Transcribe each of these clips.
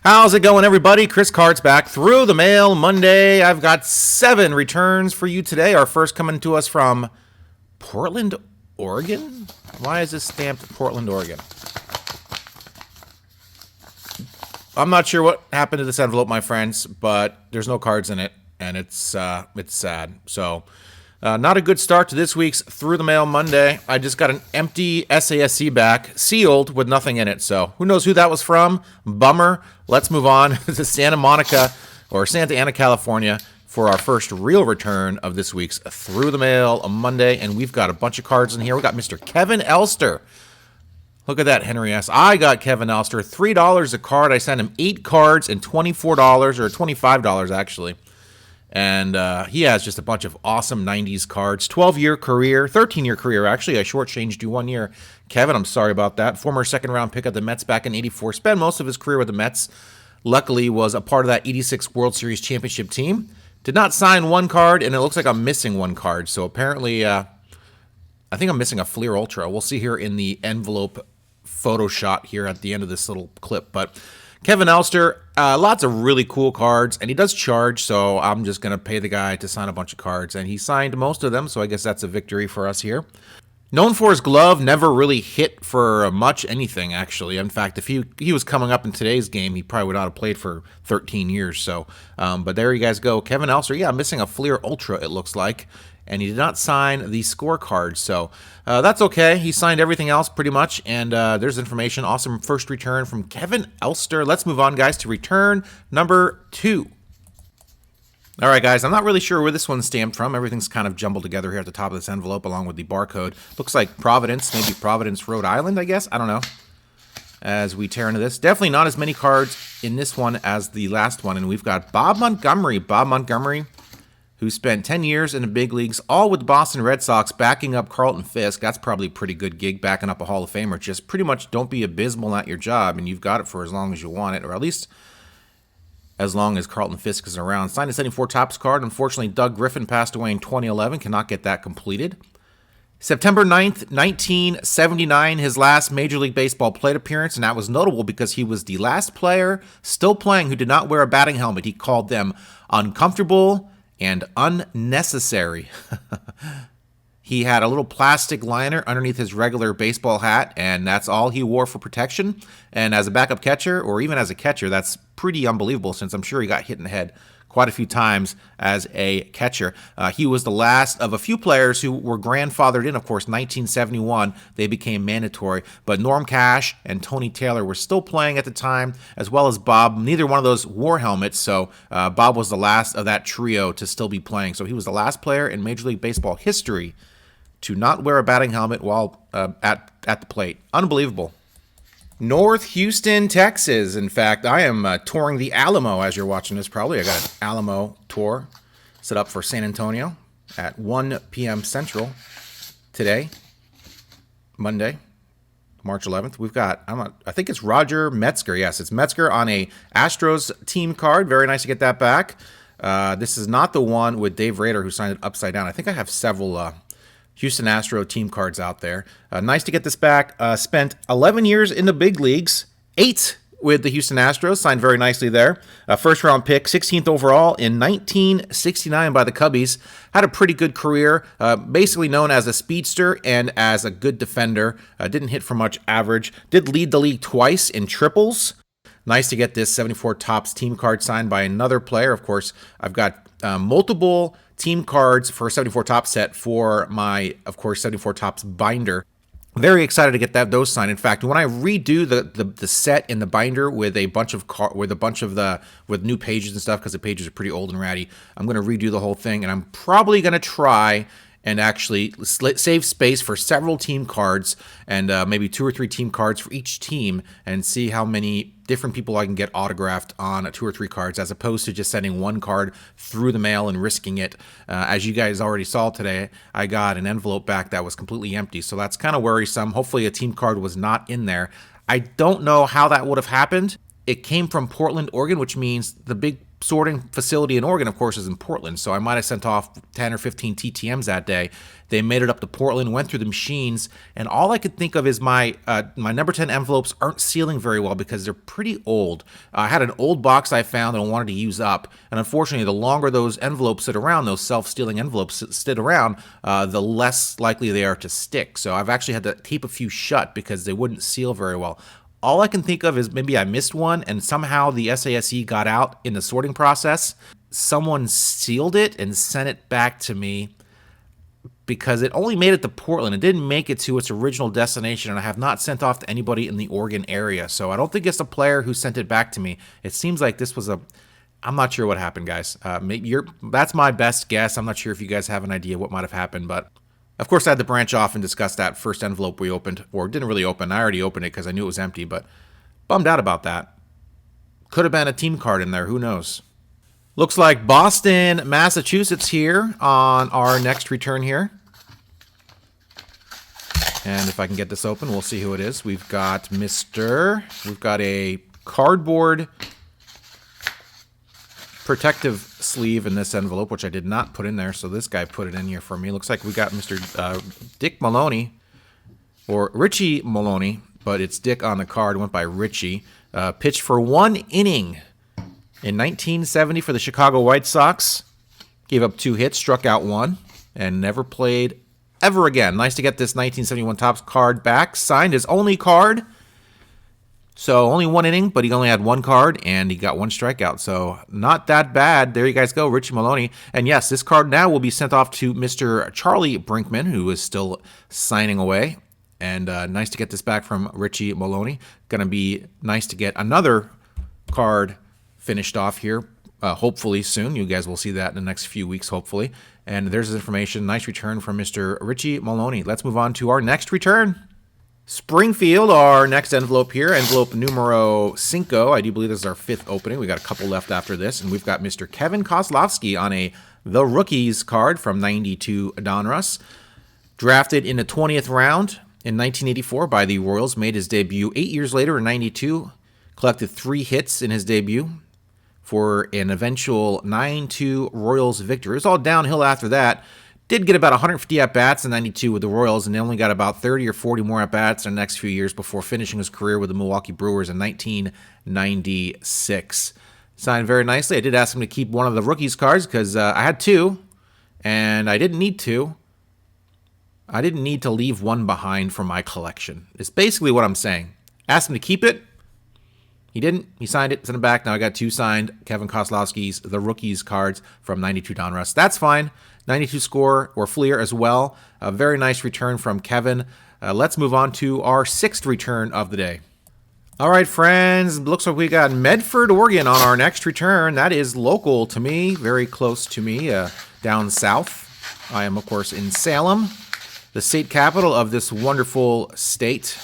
How's it going, everybody? Chris Cart's back through the mail Monday. I've got 7 returns for you today. Our first coming to us from Portland, Oregon. Why is this stamped Portland, Oregon? I'm not sure what happened to this envelope, my friends, but there's no cards in it, and it's sad. So, not a good start to this week's Through the Mail Monday. I just got an empty SASC back, sealed with nothing in it. So, who knows who that was from? Bummer. Let's move on to Santa Ana, California, for our first real return of this week's Through the Mail Monday. And we've got a bunch of cards in here. We got Mr. Kevin Elster. Look at that, Henry S. I got Kevin Elster, $3 a card. I sent him 8 cards and $24, or $25 actually. And he has just a bunch of awesome 90s cards. 12-year career, 13-year career, actually. I shortchanged you 1 year. Kevin, I'm sorry about that. Former second-round pick of the Mets back in '84. Spent most of his career with the Mets. Luckily, was a part of that '86 World Series championship team. Did not sign 1 card, and it looks like I'm missing 1 card. So apparently, I think I'm missing a Fleer Ultra. We'll see here in the envelope photo shot here at the end of this little clip. But Kevin Elster, lots of really cool cards, and he does charge, so I'm just going to pay the guy to sign a bunch of cards, and he signed most of them, so I guess that's a victory for us here. Known for his glove, never really hit for much anything, actually. In fact, if he was coming up in today's game, he probably would not have played for 13 years. So, but there you guys go. Kevin Elster, yeah, missing a Fleer Ultra, it looks like. And he did not sign the scorecard, so that's okay. He signed everything else pretty much, and there's information. Awesome first return from Kevin Elster. Let's move on, guys, to return number 2. All right, guys, I'm not really sure where this one's stamped from. Everything's kind of jumbled together here at the top of this envelope along with the barcode. Looks like Providence, maybe Providence, Rhode Island, I guess. I don't know. As we tear into this. Definitely not as many cards in this one as the last one, and we've got Bob Montgomery. Bob Montgomery, who spent 10 years in the big leagues, all with the Boston Red Sox, backing up Carlton Fisk. That's probably a pretty good gig, backing up a Hall of Famer. Just pretty much don't be abysmal at your job, and you've got it for as long as you want it, or at least as long as Carlton Fisk is around. Signed a 74 Topps card. Unfortunately, Doug Griffin passed away in 2011. Cannot get that completed. September 9th, 1979, his last Major League Baseball plate appearance, and that was notable because he was the last player still playing who did not wear a batting helmet. He called them uncomfortable and unnecessary. He had a little plastic liner underneath his regular baseball hat, and that's all he wore for protection. And as a backup catcher, or even as a catcher, that's pretty unbelievable since I'm sure he got hit in the head quite a few times as a catcher. He was the last of a few players who were grandfathered in. Of course, 1971, they became mandatory. But Norm Cash and Tony Taylor were still playing at the time, as well as Bob. Neither one of those wore helmets, so Bob was the last of that trio to still be playing. So he was the last player in Major League Baseball history to not wear a batting helmet while at the plate. Unbelievable. North Houston, Texas. In fact, I am touring the Alamo as you're watching this probably. I got an Alamo tour set up for San Antonio at 1 p.m. Central today, Monday, March 11th. We've got, I think it's Roger Metzger. Yes, it's Metzger on a Astros team card. Very nice to get that back. This is not the one with Dave Rader who signed it upside down. I think I have several Houston Astro team cards out there. Nice to get this back. Spent 11 years in the big leagues, 8 with the Houston Astros, signed very nicely there. First round pick, 16th overall in 1969 by the Cubbies. Had a pretty good career, basically known as a speedster and as a good defender. Didn't hit for much average. Did lead the league twice in triples. Nice to get this 74 Topps team card signed by another player. Of course, I've got multiple team cards for 74 Topps set for my, of course, 74 Topps binder. Very excited to get those signed. In fact, when I redo the set in the binder with a bunch of with new pages and stuff, because the pages are pretty old and ratty, I'm going to redo the whole thing, and I'm probably going to try and actually save space for several team cards and maybe 2 or 3 team cards for each team and see how many different people I can get autographed on 2 or 3 cards as opposed to just sending 1 card through the mail and risking it. As you guys already saw today, I got an envelope back that was completely empty, so that's kind of worrisome. Hopefully a team card was not in there. I don't know how that would have happened. It came from Portland, Oregon, which means the big sorting facility in Oregon, of course, is in Portland. So I might have sent off 10 or 15 TTMs that day. They made it up to Portland, went through the machines, and all I could think of is my number 10 envelopes aren't sealing very well because they're pretty old. I had an old box I found that I wanted to use up, and unfortunately, the longer those envelopes sit around, those self-sealing envelopes sit around, the less likely they are to stick. So I've actually had to tape a few shut because they wouldn't seal very well. All I can think of is maybe I missed one and somehow the SASE got out in the sorting process. Someone sealed it and sent it back to me because it only made it to Portland. It didn't make it to its original destination, and I have not sent off to anybody in the Oregon area. So I don't think it's the player who sent it back to me. It seems like this was I'm not sure what happened, guys. That's my best guess. I'm not sure if you guys have an idea what might have happened, but of course, I had to branch off and discuss that first envelope we opened, or didn't really open. I already opened it because I knew it was empty, but bummed out about that. Could have been a team card in there. Who knows? Looks like Boston, Massachusetts here on our next return here. And if I can get this open, we'll see who it is. We've got a cardboard protective sleeve in this envelope, which I did not put in there, so this guy put it in here for me. Looks like we got Mr. Dick Maloney, or Richie Maloney, but it's Dick on the card. Went by Richie. Pitched for 1 inning in 1970 for the Chicago White Sox. Gave up 2 hits, struck out 1, and never played ever again. Nice to get this 1971 Topps card back. Signed his only card. So only 1 inning, but he only had 1 card, and he got 1 strikeout. So not that bad. There you guys go, Richie Maloney. And yes, this card now will be sent off to Mr. Charlie Brinkman, who is still signing away. And nice to get this back from Richie Maloney. Going to be nice to get another card finished off here, hopefully soon. You guys will see that in the next few weeks, hopefully. And there's his information. Nice return from Mr. Richie Maloney. Let's move on to our next return. Springfield, our next envelope here, envelope numero 5. I do believe this is our 5th opening. We got a couple left after this, and we've got Mr. Kevin Kowski on a The Rookies card from 92 Donruss. Drafted in the 20th round in 1984 by the Royals, made his debut 8 years later in 92. Collected 3 hits in his debut for an eventual 9-2 Royals victory. It was all downhill after that. Did get about 150 at-bats in 92 with the Royals, and only got about 30 or 40 more at-bats in the next few years before finishing his career with the Milwaukee Brewers in 1996. Signed very nicely. I did ask him to keep one of the rookies cards because I had 2, and I didn't need to. I didn't need to leave 1 behind for my collection. It's basically what I'm saying. Asked him to keep it. He didn't. He signed it, sent it back. Now I got 2 signed Kevin Kowski's The Rookies cards from 92 Donruss. That's fine. 92 score or Fleer as well. A very nice return from Kevin. Let's move on to our 6th return of the day. All right, friends. Looks like we got Medford, Oregon on our next return. That is local to me, very close to me, down south. I am, of course, in Salem, the state capital of this wonderful state.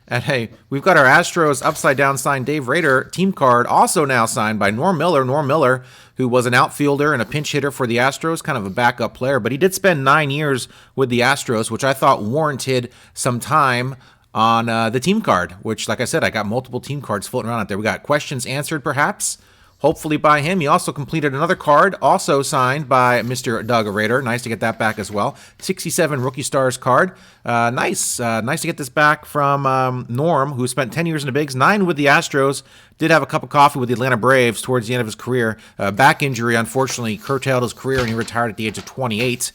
And hey, we've got our Astros upside down signed Dave Rader team card, also now signed by Norm Miller. Norm Miller, who was an outfielder and a pinch hitter for the Astros, kind of a backup player, but he did spend 9 years with the Astros, which I thought warranted some time on the team card, which, like I said, I got multiple team cards floating around out there. We got questions answered, perhaps, hopefully by him. He also completed another card, also signed by Mr. Doug Rader. Nice to get that back as well. 67 Rookie Stars card. Nice to get this back from Norm, who spent 10 years in the bigs, 9 with the Astros. Did have a cup of coffee with the Atlanta Braves towards the end of his career. Back injury, unfortunately, curtailed his career, and he retired at the age of 28.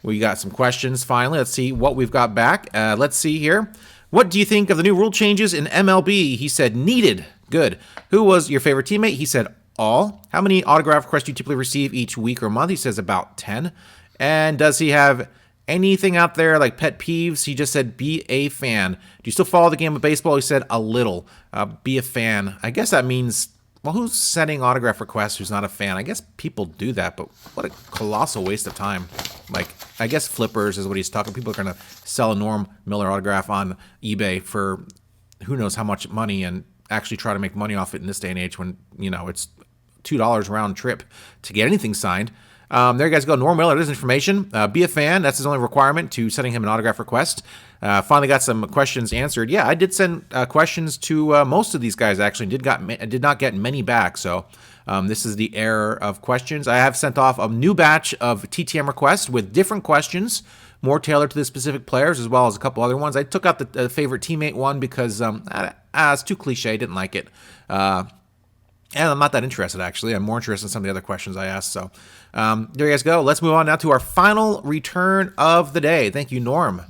We got some questions, finally. Let's see what we've got back. Let's see here. What do you think of the new rule changes in MLB? He said, needed. Good. Who was your favorite teammate? He said, all. How many autograph requests do you typically receive each week or month? He says about 10. And does he have anything out there like pet peeves? He just said, be a fan. Do you still follow the game of baseball? He said, a little. Be a fan. I guess that means, well, who's sending autograph requests who's not a fan? I guess people do that, but what a colossal waste of time. Like, I guess flippers is what he's talking. People are going to sell a Norm Miller autograph on eBay for who knows how much money and actually try to make money off it in this day and age when, you know, it's $2 round trip to get anything signed. There you guys go. Norm Miller, there's information. Be a fan. That's his only requirement to sending him an autograph request. Finally got some questions answered. Yeah, I did send questions to most of these guys, actually. Did not get many back, so this is the error of questions. I have sent off a new batch of TTM requests with different questions, more tailored to the specific players, as well as a couple other ones. I took out the favorite teammate one because it's too cliche. Didn't like it. And I'm not that interested, actually. I'm more interested in some of the other questions I asked. So there you guys go. Let's move on now to our final return of the day. Thank you, Norm.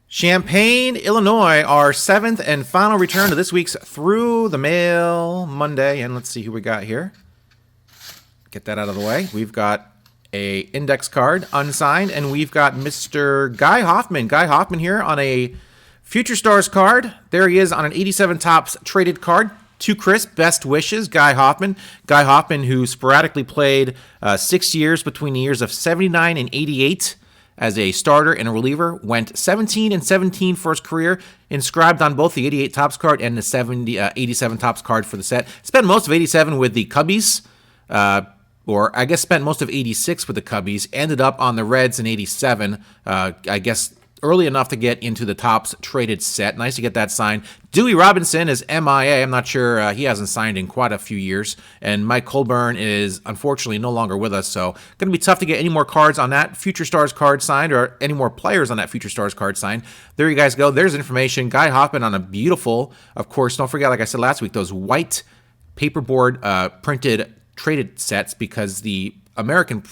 Champaign, Illinois, our 7th and final return of this week's Through the Mail Monday. And let's see who we got here. Get that out of the way. We've got a index card, unsigned, and we've got Mr. Guy Hoffman. Guy Hoffman here on a Future Stars card. There he is on an 87 Topps traded card. To Chris, best wishes, Guy Hoffman. Guy Hoffman, who sporadically played 6 years between the years of 79 and 88 as a starter and a reliever, went 17 and 17 for his career, inscribed on both the 88 Topps card and the 87 Topps card for the set. Spent most of 87 with the Cubbies, or I guess spent most of 86 with the Cubbies, ended up on the Reds in 87, I guess early enough to get into the Topps traded set. Nice to get that signed. Dewey Robinson is MIA. I'm not sure. He hasn't signed in quite a few years. And Mike Colburn is unfortunately no longer with us. So going to be tough to get any more cards on that Future Stars card signed or any more players on that Future Stars card signed. There you guys go. There's information. Guy Hoffman on a beautiful, of course, don't forget, like I said last week, those white paperboard printed traded sets, because the American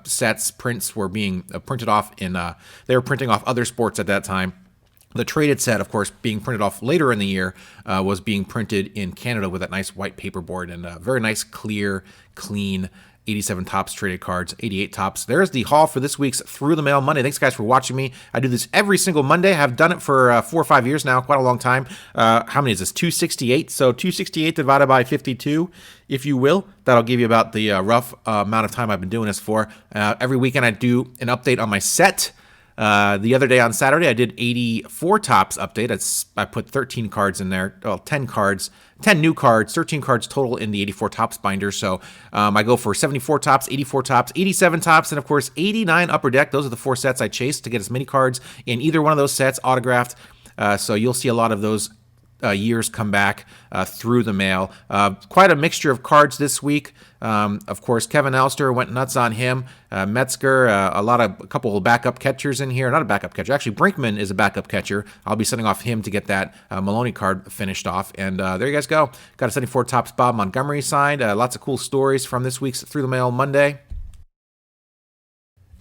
sets prints were being printed off in they were printing off other sports at that time. The traded set, of course, being printed off later in the year, was being printed in Canada with that nice white paperboard and very nice, clear, clean 87 Topps traded cards, 88 Topps. There's the haul for this week's Through the Mail Monday. Thanks, guys, for watching me. I do this every single Monday. I've done it for 4 or 5 years now, quite a long time. How many is this? 268. So 268 divided by 52, if you will. That'll give you about the rough amount of time I've been doing this for. Every weekend I do an update on my set. The other day on Saturday, I did 84 Topps update. I put 13 cards in there, well, 10 cards, 10 new cards, 13 cards total in the 84 Topps binder. So I go for 74 Topps, 84 Topps, 87 Topps, and of course 89 Upper Deck. Those are the 4 sets I chased to get as many cards in either one of those sets autographed. So you'll see a lot of those years come back through the mail. Quite a mixture of cards this week. Of course, Kevin Elster went nuts on him. Metzger, a couple of backup catchers in here. Not a backup catcher. Actually, Brinkman is a backup catcher. I'll be sending off him to get that Maloney card finished off. And there you guys go. Got a 74 Topps Bob Montgomery signed. Lots of cool stories from this week's Through the Mail Monday.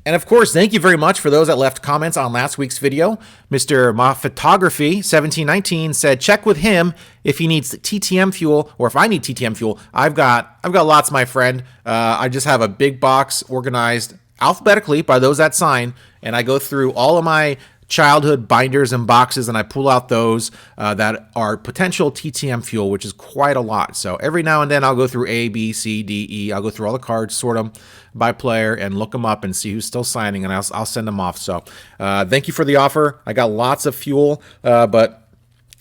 And of course, thank you very much for those that left comments on last week's video. Mr. Photography 1719 said, check with him if he needs TTM fuel, or if I need TTM fuel. I've got lots, my friend. I just have a big box organized alphabetically by those that sign, and I go through all of my childhood binders and boxes, and I pull out those that are potential TTM fuel, which is quite a lot. So every now and then I'll go through A, B, C, D, E. I'll go through all the cards, sort them by player, and look them up and see who's still signing, and I'll send them off. So thank you for the offer. I got lots of fuel, but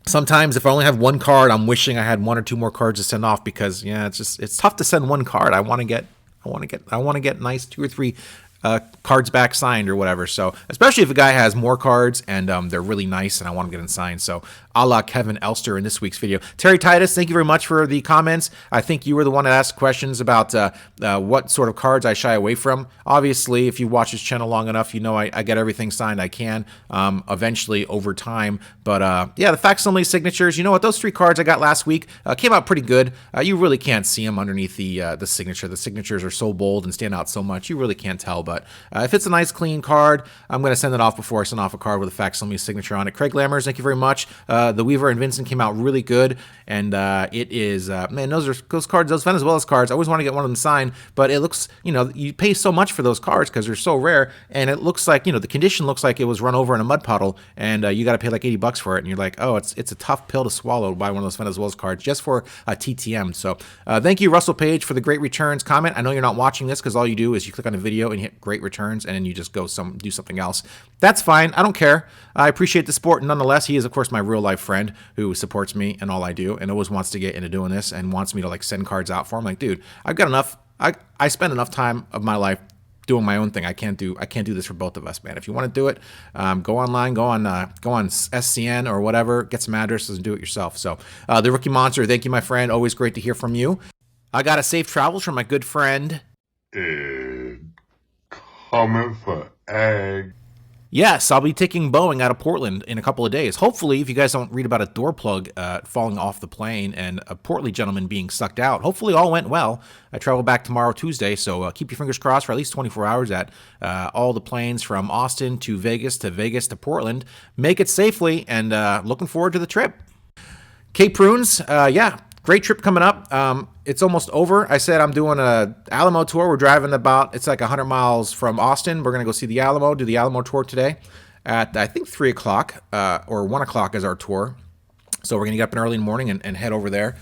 sometimes if I only have one card, I'm wishing I had 1 or 2 more cards to send off, because it's tough to send one card. I want to get nice 2 or 3 cards back signed or whatever. So especially if a guy has more cards and they're really nice and I want to get them signed. So a la Kevin Elster in this week's video. Terry Titus, thank you very much for the comments. I think you were the one that asked questions about what sort of cards I shy away from. Obviously, if you watch this channel long enough, you know I get everything signed I can eventually over time. But yeah, the facsimile signatures, you know what? Those 3 cards I got last week came out pretty good. You really can't see them underneath the signature. The signatures are so bold and stand out so much, you really can't tell. But if it's a nice clean card, I'm going to send it off before I send off a card with a facsimile signature on it. Craig Lammers, thank you very much. The Weaver and Vincent came out really good, and it is, man, those cards, those Venezuela's cards, I always want to get one of them signed, but it looks, you pay so much for those cards because they're so rare, and it looks like, the condition looks like it was run over in a mud puddle, and you got to pay like $80 for it, and you're like, oh, it's a tough pill to swallow to buy one of those Venezuela's cards just for a TTM. So thank you, Russell Page, for the great returns comment. I know you're not watching this because all you do is you click on a video and hit great returns, and then you just go do something else. That's fine. I don't care. I appreciate the support nonetheless. He is, of course, my real life friend who supports me and all I do, and always wants to get into doing this and wants me to like send cards out for him. Like, dude, I've got enough. I spend enough time of my life doing my own thing. I can't do this for both of us, man. If you want to do it, go online, go on SCN or whatever, get some addresses and do it yourself. So the Rookie Monster, thank you, my friend. Always great to hear from you. I got a safe travels from my good friend. Coming for egg. Yes, I'll be taking Boeing out of Portland in a couple of days. Hopefully, if you guys don't read about a door plug falling off the plane and a portly gentleman being sucked out, hopefully all went well. I travel back tomorrow, Tuesday, so keep your fingers crossed for at least 24 hours at all the planes from Austin to Vegas to Portland. Make it safely, and looking forward to the trip. Cape Prunes, great trip coming up. It's almost over. I said I'm doing a Alamo tour. We're driving it's like 100 miles from Austin. We're going to go see the Alamo, do the Alamo tour today at, I think, 3 o'clock or 1 o'clock is our tour. So we're going to get up in early in the morning and head over there.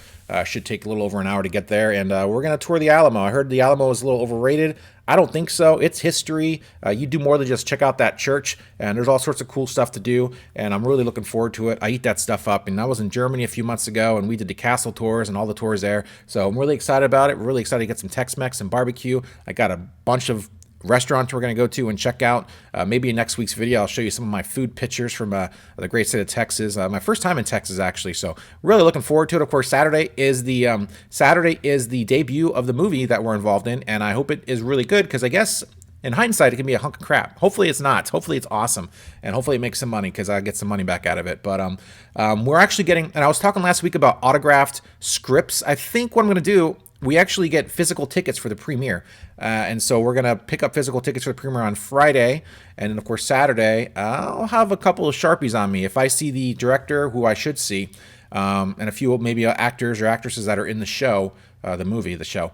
Should take a little over an hour to get there. And we're going to tour the Alamo. I heard the Alamo is a little overrated. I don't think so. It's history. You do more than just check out that church. And there's all sorts of cool stuff to do. And I'm really looking forward to it. I eat that stuff up. And I was in Germany a few months ago, and we did the castle tours and all the tours there. So I'm really excited about it. We're really excited to get some Tex-Mex and barbecue. I got a bunch of restaurants we're going to go to and check out. Maybe in next week's video, I'll show you some of my food pictures from the great state of Texas. My first time in Texas, actually. So really looking forward to it. Of course, Saturday is the debut of the movie that we're involved in, and I hope it is really good because I guess in hindsight, it can be a hunk of crap. Hopefully it's not. Hopefully it's awesome, and hopefully it makes some money because I get some money back out of it. But we're actually getting, and I was talking last week about autographed scripts. I think what I'm going to do, we actually get physical tickets for the premiere. And so we're going to pick up physical tickets for the premiere on Friday. And then, of course, Saturday, I'll have a couple of Sharpies on me. If I see the director, who I should see, and a few maybe actors or actresses that are in the show, the show.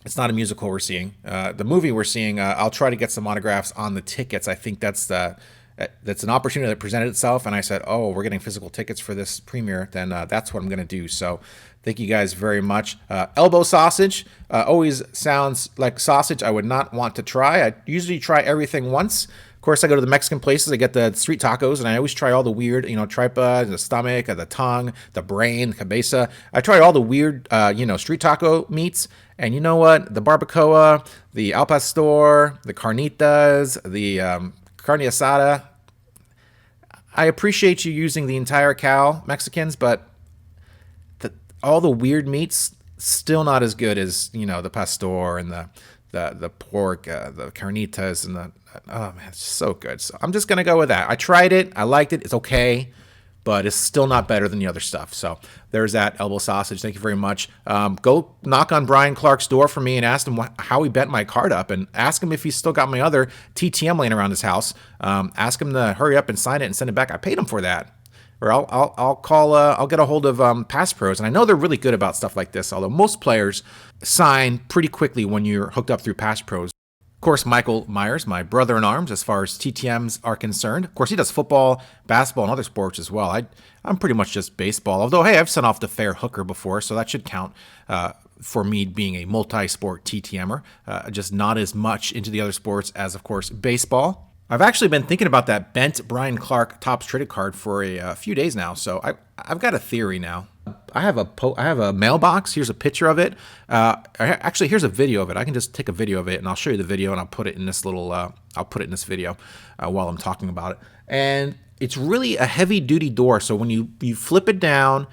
It's not a musical we're seeing. The movie we're seeing, I'll try to get some autographs on the tickets. I think that's an opportunity that presented itself, and I said, oh, we're getting physical tickets for this premiere, then that's what I'm going to do. So thank you guys very much. Elbow sausage always sounds like sausage I would not want to try. I usually try everything once. Of course, I go to the Mexican places, I get the street tacos, and I always try all the weird, tripa, the stomach, the tongue, the brain, the cabeza. I try all the weird, street taco meats. And you know what? The barbacoa, the al pastor, the carnitas, the carne asada. I appreciate you using the entire cow, Mexicans, but all the weird meats still not as good as the pastor and the pork, the carnitas, and oh man, it's so good. So I'm just gonna go with that. I tried it, I liked it. It's okay, but it's still not better than the other stuff. So there's that elbow sausage. Thank you very much. Go knock on Brian Clark's door for me and ask him how he bent my card up, and ask him if he's still got my other TTM laying around his house. Ask him to hurry up and sign it and send it back. I paid him for that. Or I'll call. I'll get a hold of Pass Pros, and I know they're really good about stuff like this. Although most players sign pretty quickly when you're hooked up through Pass Pros. Of course, Michael Myers, my brother in arms, as far as TTMs are concerned. Of course, he does football, basketball, and other sports as well. I'm pretty much just baseball. Although, hey, I've sent off the fair hooker before, so that should count for me being a multi-sport TTMer. Just not as much into the other sports as, of course, baseball. I've actually been thinking about that bent Brian Clark Topps Traded card for a few days now, so I've got a theory now. I have a mailbox. Here's a picture of it. Actually, here's a video of it. I can just take a video of it, and I'll show you the video, and I'll put it in this little. I'll put it in this video while I'm talking about it. And it's really a heavy-duty door. So when you flip it down,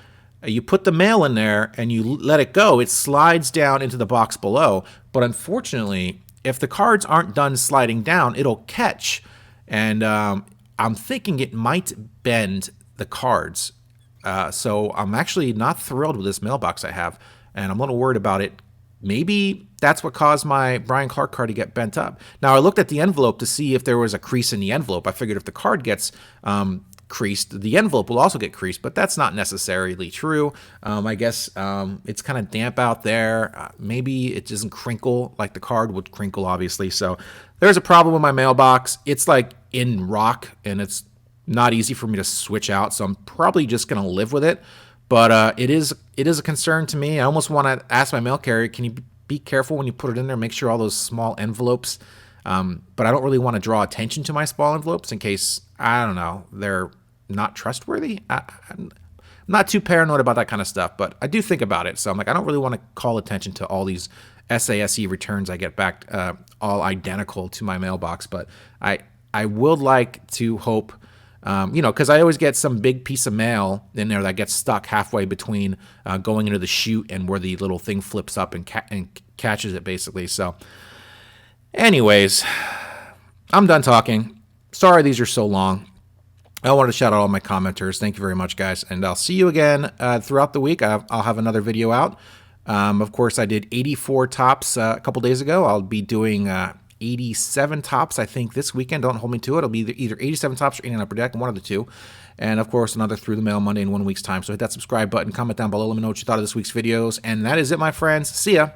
you put the mail in there, and you let it go. It slides down into the box below. But unfortunately, if the cards aren't done sliding down, it'll catch. And I'm thinking it might bend the cards. So I'm actually not thrilled with this mailbox I have, and I'm a little worried about it. Maybe that's what caused my Brian Clark card to get bent up. Now, I looked at the envelope to see if there was a crease in the envelope. I figured if the card gets creased, the envelope will also get creased, but that's not necessarily true. I guess it's kind of damp out there. Maybe it doesn't crinkle like the card would crinkle, obviously. So there's a problem with my mailbox. It's like in rock, and it's not easy for me to switch out, so I'm probably just going to live with it. But it is a concern to me. I almost want to ask my mail carrier, can you be careful when you put it in there, make sure all those small envelopes, but I don't really want to draw attention to my small envelopes in case, I don't know, they're not trustworthy. I'm not too paranoid about that kind of stuff, but I do think about it. So I'm like, I don't really want to call attention to all these SASE returns I get back all identical to my mailbox. But I would like to hope, because I always get some big piece of mail in there that gets stuck halfway between going into the chute and where the little thing flips up and catches it, basically. So anyways, I'm done talking. Sorry these are so long. I wanted to shout out all my commenters. Thank you very much, guys. And I'll see you again throughout the week. I'll have another video out. Of course, I did 84 tops a couple days ago. I'll be doing 87 tops, I think, this weekend. Don't hold me to it. It'll be either 87 tops or 89 upper deck, one of the two. And, of course, another Through the Mail Monday in 1 week's time. So hit that subscribe button. Comment down below. Let me know what you thought of this week's videos. And that is it, my friends. See ya.